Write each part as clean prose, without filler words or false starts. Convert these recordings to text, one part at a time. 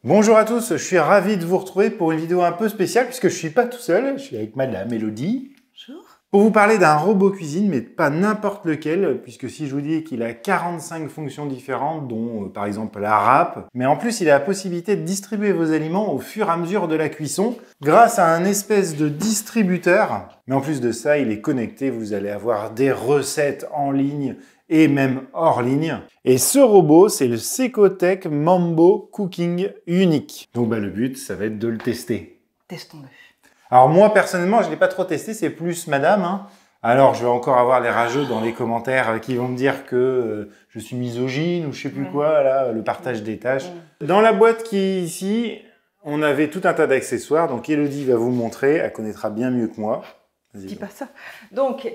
Bonjour à tous, je suis ravi de vous retrouver pour une vidéo un peu spéciale puisque je suis pas tout seul, je suis avec Madame Elodie. Bonjour. Pour vous parler d'un robot cuisine, mais pas n'importe lequel, puisque si je vous dis qu'il a 45 fonctions différentes, dont par exemple la râpe, mais en plus il a la possibilité de distribuer vos aliments au fur et à mesure de la cuisson, grâce à un espèce de distributeur. Mais en plus de ça, il est connecté, vous allez avoir des recettes en ligne et même hors ligne. Et ce robot, c'est le Secotech Mambo Cooking Unique. Donc le but, ça va être de le tester. Testons-le. Alors moi, personnellement, je ne l'ai pas trop testé, c'est plus madame. Alors, je vais encore avoir les rageux dans les commentaires qui vont me dire que je suis misogyne ou je sais plus quoi, là, le partage des tâches. Dans la boîte qui est ici, on avait tout un tas d'accessoires. Donc, Elodie va vous montrer, elle connaîtra bien mieux que moi. Dis pas ça. Donc,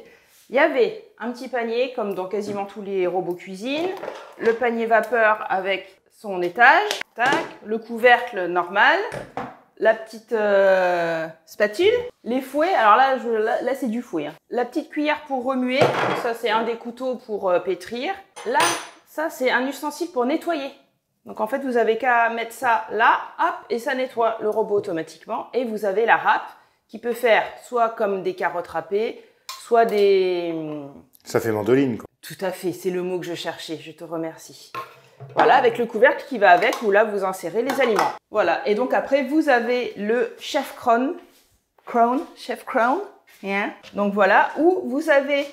il y avait un petit panier, comme dans quasiment tous les robots cuisine, le panier vapeur avec son étage, tac, le couvercle normal, la petite spatule, les fouets, alors là c'est du fouet. La petite cuillère pour remuer, ça c'est un des couteaux pour pétrir. Là, ça c'est un ustensile pour nettoyer. Donc en fait, vous avez qu'à mettre ça là, hop, et ça nettoie le robot automatiquement. Et vous avez la râpe qui peut faire soit comme des carottes râpées, soit des... Ça fait mandoline, quoi. Tout à fait, c'est le mot que je cherchais, je te remercie. Voilà, avec le couvercle qui va avec, où là, vous insérez les aliments. Voilà, et donc après, vous avez le Chef Crown. Yeah. Donc voilà, où vous avez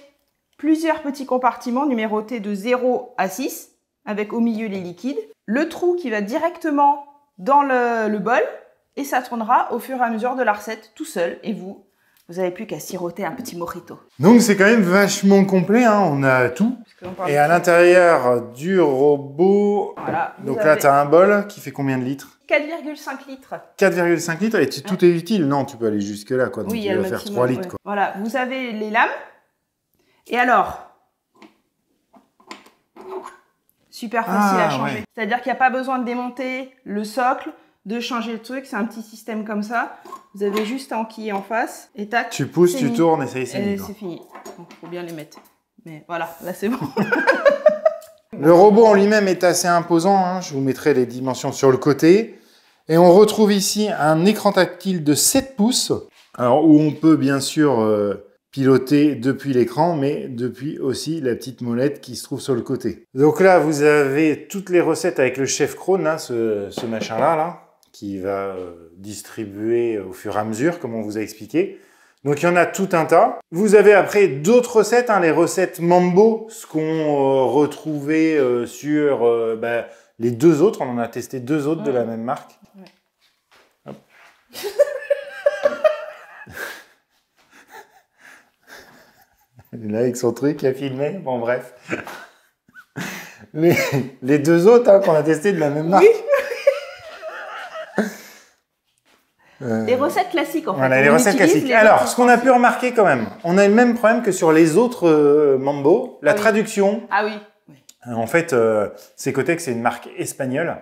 plusieurs petits compartiments numérotés de 0 à 6, avec au milieu les liquides. Le trou qui va directement dans le bol, et ça tournera au fur et à mesure de la recette tout seul, et vous n'avez plus qu'à siroter un petit mojito. Donc c'est quand même vachement complet, on a tout. Et à l'intérieur du robot, voilà, donc là tu as un bol qui fait combien de litres? 4,5 litres. 4,5 litres et tout est utile. Non, tu peux aller jusque là, quoi. Donc oui, il va faire 3 litres, quoi. Voilà, vous avez les lames. Et alors, super facile à changer. Ouais. C'est-à-dire qu'il n'y a pas besoin de démonter le socle, de changer le truc. C'est un petit système comme ça. Vous avez juste à enquiller en face et tac. Tu pousses, tu tournes et ça y est, c'est fini. C'est fini. Donc, faut bien les mettre. Mais voilà, là c'est bon. Le robot en lui-même est assez imposant. Je vous mettrai les dimensions sur le côté. Et on retrouve ici un écran tactile de 7 pouces. Alors, où on peut bien sûr piloter depuis l'écran, mais depuis aussi la petite molette qui se trouve sur le côté. Donc là, vous avez toutes les recettes avec le Chef Crown, ce machin-là, qui va distribuer au fur et à mesure, comme on vous a expliqué. Donc il y en a tout un tas. Vous avez après d'autres recettes, les recettes Mambo, ce qu'on retrouvait sur les deux autres. On en a testé deux autres de la même marque. Ouais. Là, avec son truc à filmer, bon bref. Les deux autres qu'on a testé de la même marque. Oui. Les recettes classiques, en fait. Voilà, les recettes classiques. Alors, ce qu'on a pu remarquer quand même, on a le même problème que sur les autres Mambo, la traduction. Ah oui. En fait, Secotech, c'est une marque espagnole.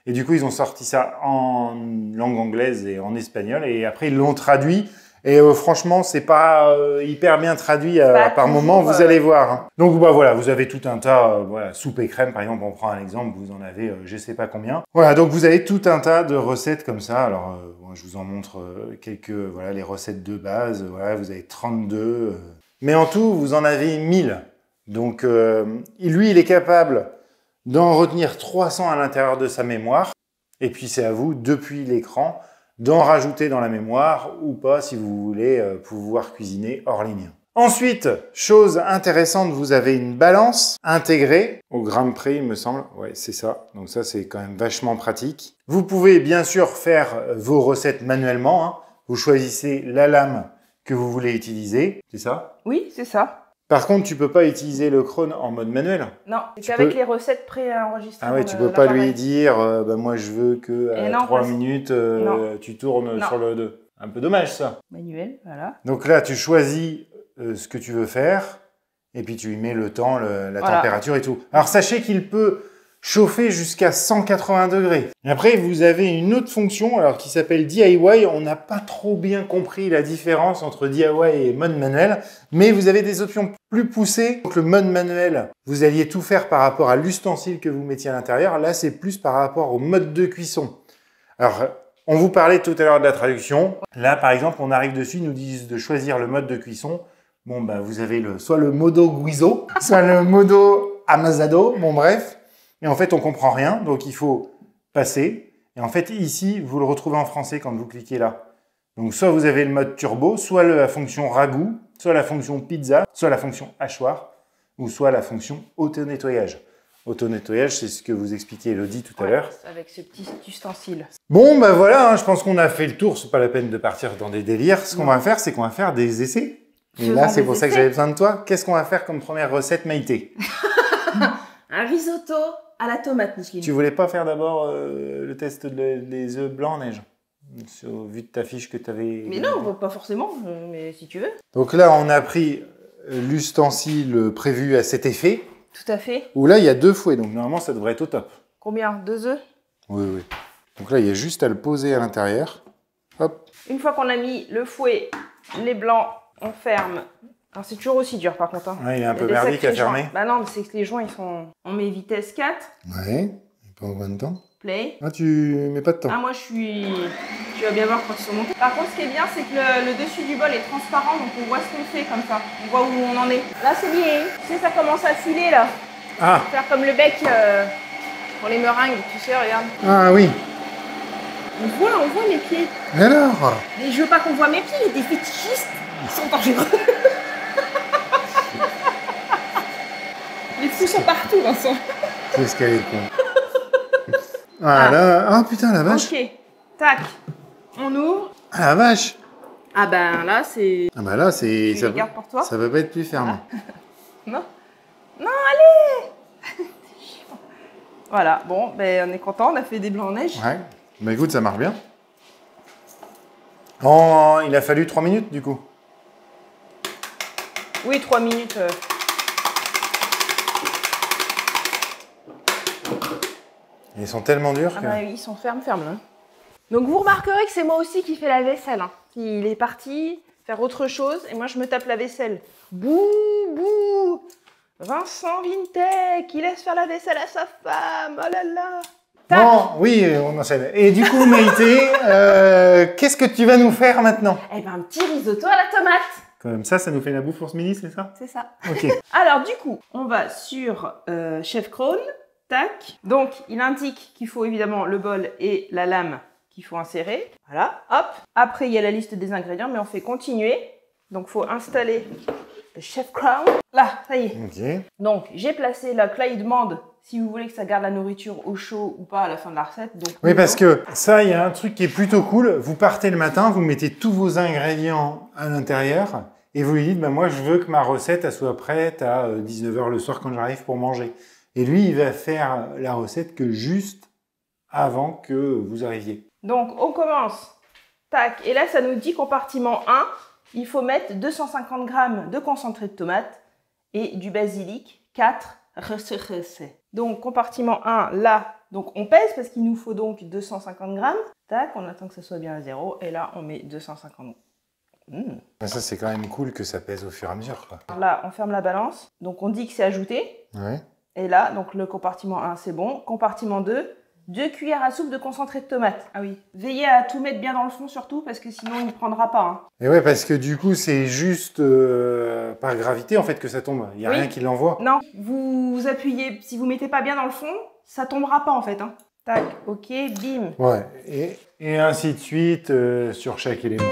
Et du coup, ils ont sorti ça en langue anglaise et en espagnol. Et après, ils l'ont traduit. Et franchement, c'est pas hyper bien traduit par moment, vous allez voir. Donc voilà, vous avez tout un tas, soupe et crème, par exemple, on prend un exemple, vous en avez je sais pas combien. Voilà, donc vous avez tout un tas de recettes comme ça. Alors, je vous en montre quelques, les recettes de base. Voilà, vous avez 32. Mais en tout, vous en avez 1000. Donc, lui, il est capable d'en retenir 300 à l'intérieur de sa mémoire. Et puis, c'est à vous, depuis l'écran, d'en rajouter dans la mémoire ou pas si vous voulez pouvoir cuisiner hors ligne. Ensuite, chose intéressante, vous avez une balance intégrée au gramme près, il me semble. Ouais, c'est ça. Donc ça, c'est quand même vachement pratique. Vous pouvez bien sûr faire vos recettes manuellement. Vous choisissez la lame que vous voulez utiliser. C'est ça? Oui, c'est ça. Par contre, tu peux pas utiliser le Crown en mode manuel. Non, c'est qu'avec les recettes préenregistrées. Ah ouais, tu peux pas lui dire, moi je veux que à 3 minutes, tu tournes sur le 2. Un peu dommage ça. Manuel, voilà. Donc là, tu choisis ce que tu veux faire, et puis tu lui mets le temps, la température et tout. Alors sachez qu'il peut chauffer jusqu'à 180 degrés. Et après, vous avez une autre fonction qui s'appelle DIY. On n'a pas trop bien compris la différence entre DIY et mode manuel, mais vous avez des options plus poussées. Donc le mode manuel, vous alliez tout faire par rapport à l'ustensile que vous mettiez à l'intérieur. Là, c'est plus par rapport au mode de cuisson. Alors, on vous parlait tout à l'heure de la traduction. Là, par exemple, on arrive dessus, ils nous disent de choisir le mode de cuisson. Bon, bah, vous avez soit le modo guiso, soit le modo amazado. Bon, bref. Et en fait, on comprend rien. Donc, il faut passer. Et en fait, ici, vous le retrouvez en français quand vous cliquez là. Donc, soit vous avez le mode turbo, soit la fonction ragoût, soit la fonction pizza, soit la fonction hachoir, ou soit la fonction auto-nettoyage. Auto-nettoyage, c'est ce que vous expliquiez, Elodie, tout à l'heure. Avec ce petit ustensile. Bon, ben voilà, hein, je pense qu'on a fait le tour. C'est pas la peine de partir dans des délires. Ce qu'on va faire, c'est qu'on va faire des essais. Et là, c'est pour ça que j'avais besoin de toi. Qu'est-ce qu'on va faire comme première recette, Maïté? Un risotto à la tomate, Micheline. Tu voulais pas faire d'abord le test des œufs blancs en neige? Vu de ta fiche que tu avais... Mais non, pas forcément, mais si tu veux. Donc là, on a pris l'ustensile prévu à cet effet. Tout à fait. Où là, il y a 2 fouets, donc normalement, ça devrait être au top. Combien? 2 œufs? Oui, oui. Donc là, il y a juste à le poser à l'intérieur. Hop. Une fois qu'on a mis le fouet, les blancs, on ferme. Alors, c'est toujours aussi dur, par contre. Hein. Ouais, il est un peu merdique à fermer. Bah non, c'est que les joints, ils sont... On met vitesse 4. Ouais. Pas combien de temps? Play. Ah, tu mets pas de temps. Ah, moi, je suis... Tu vas bien voir quand ils sont montés. Par contre, ce qui est bien, c'est que le dessus du bol est transparent, donc on voit ce qu'on fait comme ça. On voit où on en est. Là, c'est bien. Tu sais, ça commence à filer, là. Ah. Faire comme le bec pour les meringues, tu sais, regarde. Ah oui. On voit mes pieds. Alors? Mais je veux pas qu'on voit mes pieds, des fétichistes. Ils sont dangereux. Les fous sont partout, Vincent. Qu'est-ce qu'elle est con. Ah là, ah putain, la vache. Ok, tac, on ouvre. Ah la vache. Ah ben là, c'est... Ah bah là, c'est... Tu les gardes pour toi? Ça va pas être plus ferme. Ah. Non. Non, allez. Voilà, bon, ben on est content, on a fait des blancs en neige. Ouais, bah écoute, ça marche bien. Oh, il a fallu 3 minutes du coup. Oui, 3 minutes. Ils sont tellement durs Ah que... bah, ils sont fermes là. Donc vous remarquerez que c'est moi aussi qui fais la vaisselle. Hein. Il est parti faire autre chose et moi je me tape la vaisselle. Bouh, bouh. Vincent Vintech, qui laisse faire la vaisselle à sa femme. Oh là là. Tac. Bon, oui, on enchaîne. Et du coup, Maïté, qu'est-ce que tu vas nous faire maintenant? Eh ben, un petit risotto à la tomate. Comme ça nous fait la bouffe pour ce midi, c'est ça? C'est ça. Ok. Alors du coup, on va sur Chef Crown. Tac. Donc, il indique qu'il faut évidemment le bol et la lame qu'il faut insérer. Voilà, hop. Après, il y a la liste des ingrédients, mais on fait continuer. Donc, il faut installer le Chef Crown. Là, ça y est. Ok. Donc, j'ai placé là que là, il demande si vous voulez que ça garde la nourriture au chaud ou pas à la fin de la recette. Donc, oui, parce que ça, il y a un truc qui est plutôt cool. Vous partez le matin, vous mettez tous vos ingrédients à l'intérieur et vous lui dites, bah, moi, je veux que ma recette elle soit prête à 19 h le soir quand j'arrive pour manger. Et lui, il va faire la recette que juste avant que vous arriviez. Donc, on commence. Tac. Et là, ça nous dit compartiment 1, il faut mettre 250 g de concentré de tomate et du basilic, 4 recettes. Donc, compartiment 1, là, donc on pèse parce qu'il nous faut donc 250 g. Tac, on attend que ça soit bien à 0. Et là, on met 250 g. Ça, c'est quand même cool que ça pèse au fur et à mesure, quoi. Là, on ferme la balance. Donc, on dit que c'est ajouté. Ouais. Et là, donc le compartiment 1, c'est bon. Compartiment 2, 2 cuillères à soupe de concentré de tomate. Ah oui. Veillez à tout mettre bien dans le fond surtout, parce que sinon, il ne prendra pas. Hein. Et ouais, parce que du coup, c'est juste par gravité, en fait, que ça tombe. Il n'y a rien qui l'envoie. Non, vous appuyez. Si vous mettez pas bien dans le fond, ça tombera pas, en fait. Hein. Tac, ok, bim. Ouais, et ainsi de suite sur chaque élément.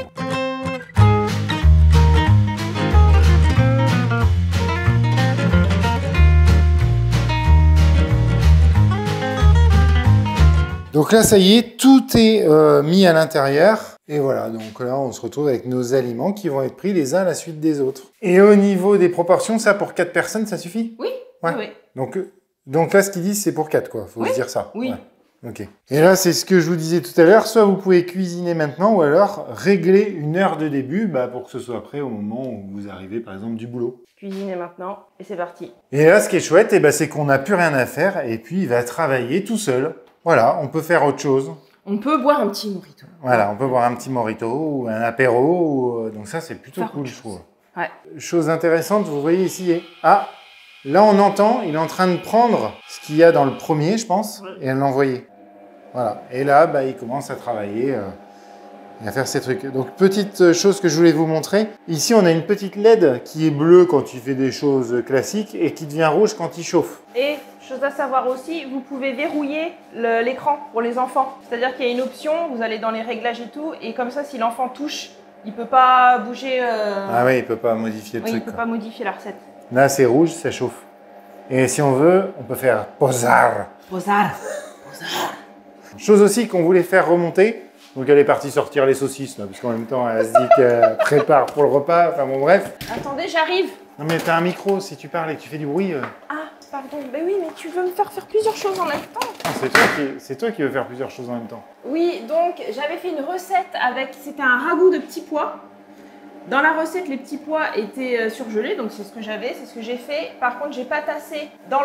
Donc là, ça y est, tout est mis à l'intérieur. Et voilà, donc là, on se retrouve avec nos aliments qui vont être pris les uns à la suite des autres. Et au niveau des proportions, ça, pour 4 personnes, ça suffit? Oui, ouais. Oui. Donc là, ce qu'ils disent, c'est pour 4, quoi. Faut se dire ça. Oui. Ouais. Ok. Et là, c'est ce que je vous disais tout à l'heure. Soit vous pouvez cuisiner maintenant, ou alors régler une heure de début pour que ce soit prêt au moment où vous arrivez, par exemple, du boulot. Cuisiner maintenant, et c'est parti. Et là, ce qui est chouette, c'est qu'on n'a plus rien à faire, et puis il va travailler tout seul. Voilà, on peut faire autre chose. On peut boire un petit mojito. Voilà, on peut boire un petit mojito ou un apéro. Donc ça, c'est plutôt cool, je trouve. Ouais. Chose intéressante, vous voyez ici. Ah, là, on entend, il est en train de prendre ce qu'il y a dans le premier, je pense, et à l'envoyer. Voilà. Et là, bah, il commence à travailler et à faire ces trucs. Donc, petite chose que je voulais vous montrer. Ici, on a une petite LED qui est bleue quand il fait des choses classiques et qui devient rouge quand il chauffe. Et chose à savoir aussi, vous pouvez verrouiller l'écran pour les enfants. C'est-à-dire qu'il y a une option, vous allez dans les réglages et tout, et comme ça, si l'enfant touche, il ne peut pas bouger. Ah oui, il ne peut pas modifier le oui, truc. il ne peut pas modifier la recette. Là, c'est rouge, ça chauffe. Et si on veut, on peut faire posar. Posar. Chose aussi qu'on voulait faire remonter. Donc elle est partie sortir les saucisses, là, parce qu'en même temps, elle se dit qu'elle prépare pour le repas. Enfin bon, bref. Attendez, j'arrive. Non mais t'as un micro, si tu parles et que tu fais du bruit. Ah, pardon. Ben oui, mais tu veux me faire plusieurs choses en même temps. Ah, c'est toi qui veux faire plusieurs choses en même temps. Oui, donc j'avais fait une recette avec, c'était un ragoût de petits pois. Dans la recette, les petits pois étaient surgelés, donc c'est ce que j'avais, c'est ce que j'ai fait. Par contre, j'ai pas tassé dans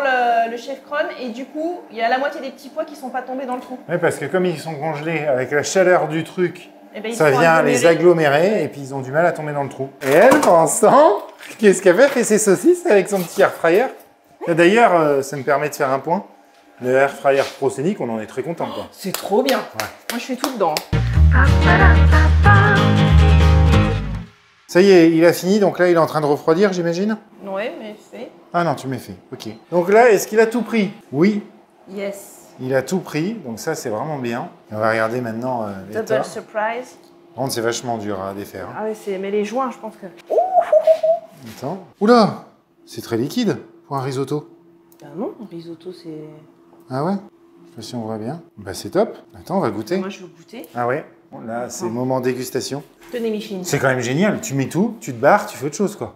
le chef cron et du coup, il y a la moitié des petits pois qui sont pas tombés dans le trou. Oui, parce que comme ils sont congelés avec la chaleur du truc, Eh ben, ça vient les agglomérer et puis ils ont du mal à tomber dans le trou. Et elle, pendant ce temps, qu'est-ce qu'elle fait? Elle fait ses saucisses avec son petit air fryer. D'ailleurs, ça me permet de faire un point. Le air fryer Proscenic, on en est très content, quoi. C'est trop bien. Ouais. Moi, je fais tout dedans. Ça y est, il a fini, donc là, il est en train de refroidir, j'imagine? Ouais, mais fait. Ah non, tu m'as fait, ok. Donc là, est-ce qu'il a tout pris? Oui, Yes. il a tout pris, donc ça, c'est vraiment bien. On va regarder maintenant l'état. Double surprise. Par contre, c'est vachement dur à défaire. Hein. Ah ouais, mais les joints, je pense que... Attends. Oula! C'est très liquide pour un risotto. Ben non, un risotto, c'est... Ah ouais? Je sais pas si on voit bien. Bah c'est top. Attends, on va goûter. Moi, je veux goûter. Ah ouais? Bon, là, c'est moment dégustation. Tenez, Micheline. C'est quand même génial. Tu mets tout, tu te barres, tu fais autre chose, quoi.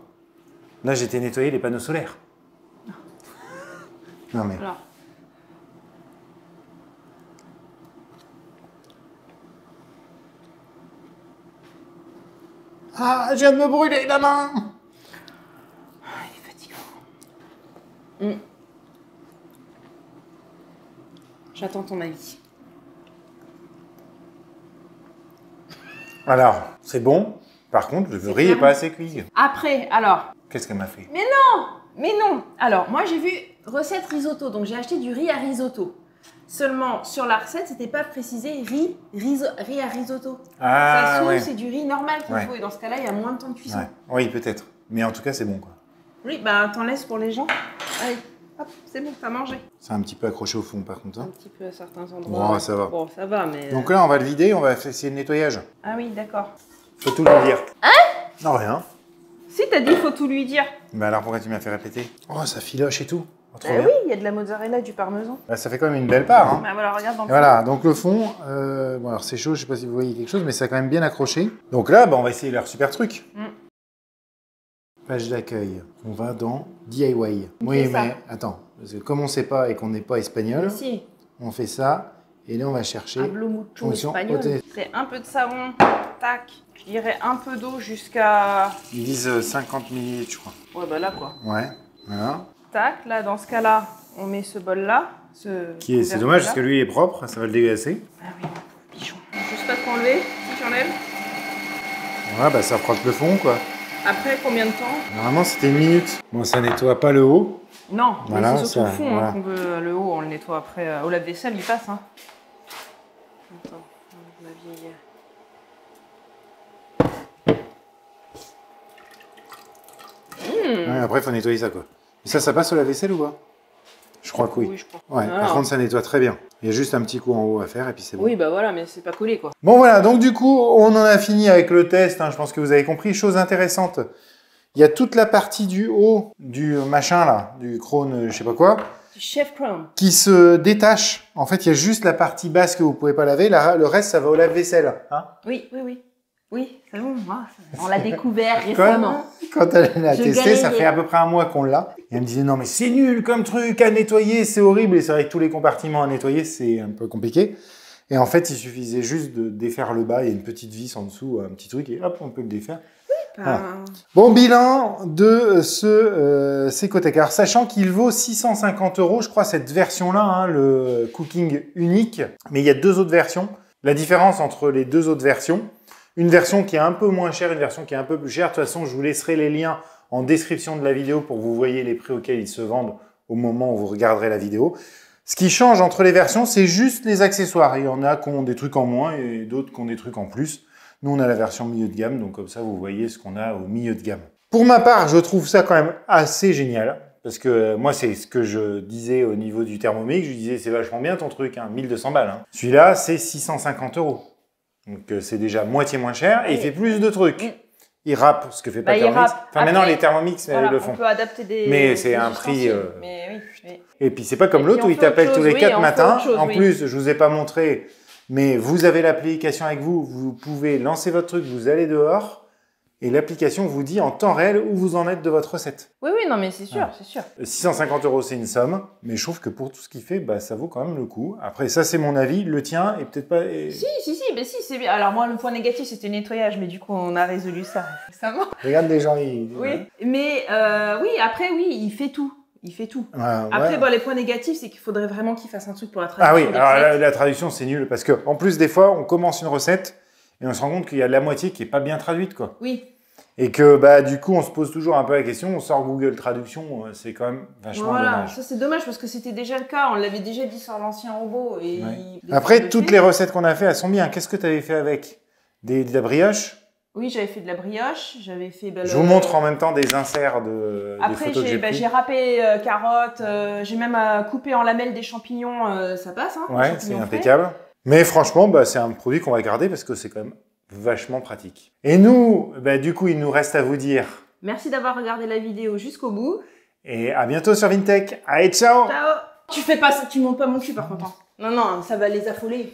Là, j'ai été nettoyer les panneaux solaires. Non mais... Alors. Ah, je viens de me brûler la main! Ah, il est fatigant. J'attends ton avis. Alors, c'est bon. Par contre, le riz n'est pas assez cuit. Après, alors... Qu'est-ce qu'elle m'a fait? Mais non. Alors, moi, j'ai vu recette risotto, donc j'ai acheté du riz à risotto. Seulement, sur la recette, c'était pas précisé riz à risotto. Ah, Ça se ouais. trouve, c'est du riz normal qu'il Ouais. faut, et dans ce cas-là, il y a moins de temps de cuisson. Ouais. Oui, peut-être. Mais en tout cas, c'est bon, quoi. Oui, bah, t'en laisses pour les gens. Allez, hop, c'est bon, t'as mangé. C'est un petit peu accroché au fond, par contre. Un Hein. petit peu à certains endroits. Bon, ça va. Bon, ça va, mais... Donc là, on va le vider, on va essayer le nettoyage. Ah oui, d'accord. Faut tout lui dire. Hein? Non, rien. Si, t'as dit, faut tout lui dire. Bah alors, pourquoi tu m'as fait répéter? Oh, ça filoche et tout. Oh, trop Bah bien. oui, il y a de la mozzarella, du parmesan. Bah, ça fait quand même une belle part. Hein. Bah voilà, regarde dans Et le voilà, donc le fond, bon alors c'est chaud, je sais pas si vous voyez quelque chose, mais ça a quand même bien accroché. Donc là, bah, on va essayer leur super truc. Page d'accueil, on va dans DIY. Oui, fait ça. mais attends, parce que comme on sait pas et qu'on n'est pas espagnol, Si, on fait ça, et là on va chercher. hablo mucho Fonction espagnol. OT. C'est un peu de savon, tac. Je dirais un peu d'eau jusqu'à... Ils disent 50 ml, je crois. Ouais, bah là, quoi. Ouais, voilà. Tac, là, dans ce cas-là, on met ce bol-là. C'est dommage parce que lui il est propre, ça va le dégager. Ah oui, pigeon. Juste pas trop enlever, si tu enlèves. Voilà, bah ça frotte le fond quoi. Après, combien de temps? Normalement c'était 1 minute. Bon, ça nettoie pas le haut. Non, Voilà, mais c'est surtout ça, le fond voilà. qu'on veut. Le haut, on le nettoie après. Au lave-vaisselle, il passe. Hein. Attends, ma vieille... Ouais, après il faut nettoyer ça quoi. Et ça passe au lave-vaisselle ou pas? Je crois que oui. Oui, je crois. Ouais, Ah. par contre ça nettoie très bien. Il y a juste un petit coup en haut à faire et puis c'est bon. Oui, bah voilà, mais c'est pas collé, quoi. Bon voilà, donc du coup, on en a fini avec le test, hein, je pense que vous avez compris. Chose intéressante, il y a toute la partie du haut du machin là, du Krone, je sais pas quoi, Du chef Crown. qui se détache. En fait, il y a juste la partie basse que vous pouvez pas laver, le reste ça va au lave-vaisselle. Hein. Oui, oui, oui. Oui, c'est bon, on l'a découvert récemment. Quand elle l'a Je testé, ça galérais. fait à peu près 1 mois qu'on l'a. Et elle me disait non mais c'est nul comme truc à nettoyer, c'est horrible. Et c'est vrai que tous les compartiments à nettoyer, c'est un peu compliqué. Et en fait, il suffisait juste de défaire le bas, il y a une petite vis en dessous, un petit truc, et hop, on peut le défaire. Bah, Bon, bilan de ce Secotec. Alors, sachant qu'il vaut 650 €, je crois, cette version-là, hein, le Cooking unique. Mais il y a 2 autres versions. La différence entre les 2 autres versions, une version qui est un peu moins chère, une version qui est un peu plus chère. De toute façon, je vous laisserai les liens en description de la vidéo pour que vous voyez les prix auxquels ils se vendent au moment où vous regarderez la vidéo. Ce qui change entre les versions, c'est juste les accessoires. Il y en a qui ont des trucs en moins et d'autres qui ont des trucs en plus. Nous, on a la version milieu de gamme, donc comme ça, vous voyez ce qu'on a au milieu de gamme. Pour ma part, je trouve ça quand même assez génial. Parce que moi, c'est ce que je disais au niveau du Thermomix. Je disais, c'est vachement bien ton truc, hein, 1200 balles. Hein. Celui-là, c'est 650 €. Donc, c'est déjà moitié moins cher et il fait plus de trucs. Il râpe, ce que fait pas Thermomix. Enfin, après, maintenant, les Thermomix voilà, le font. On peut adapter des. Mais c'est un prix. Mais oui. Et puis, c'est pas comme l'autre où il t'appelle tous les 4 matins. En plus, je vous ai pas montré, mais vous avez l'application avec vous. Vous pouvez lancer votre truc, vous allez dehors. Et l'application vous dit en temps réel où vous en êtes de votre recette. Oui, non, mais c'est sûr, c'est sûr. 650 €, c'est une somme, mais je trouve que pour tout ce qu'il fait, bah, ça vaut quand même le coup. Après, ça, c'est mon avis. Le tien est peut-être pas... Si, c'est bien. Alors moi, le point négatif, c'était le nettoyage, mais du coup, on a résolu ça récemment. Regarde les gens, ils... Oui, mais après, il fait tout. Il fait tout. Après, ouais. Les points négatifs, c'est qu'il faudrait vraiment qu'il fasse un truc pour la traduction. Ah oui, alors la traduction, c'est nul, parce que en plus, des fois, on commence une recette et on se rend compte qu'il y a la moitié qui est pas bien traduite, quoi. Oui. Et que bah du coup on se pose toujours un peu la question, on sort Google Traduction, c'est quand même vachement dommage. Ça c'est dommage parce que c'était déjà le cas, on l'avait déjà dit sur l'ancien robot. Et Après toutes les recettes qu'on a fait, elles sont bien. Qu'est-ce que tu avais fait avec de la brioche? Oui, j'avais fait de la brioche, j'avais fait... Je vous montre en même temps des inserts des photos que j'ai pris. J'ai râpé carottes, j'ai même coupé en lamelles des champignons, ça passe. Hein, ouais, c'est impeccable. Mais franchement, c'est un produit qu'on va garder parce que c'est quand même vachement pratique. Et nous, du coup, il nous reste à vous dire... Merci d'avoir regardé la vidéo jusqu'au bout. Et à bientôt sur Vintech. Allez, ciao! Ciao! Tu fais pas ça, tu montes pas mon cul par contre. Non, ça va les affoler.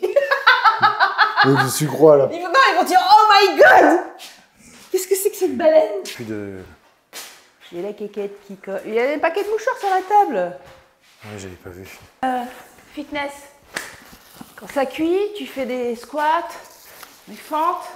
Je suis croix là. Ils vont dire oh my god! Qu'est-ce que c'est que cette baleine? Plus de... Il y a la quéquette qui colle. Il y a des paquets de mouchoirs sur la table. Ouais, j'avais pas vu. Fitness. Quand ça cuit, tu fais des squats, des fentes.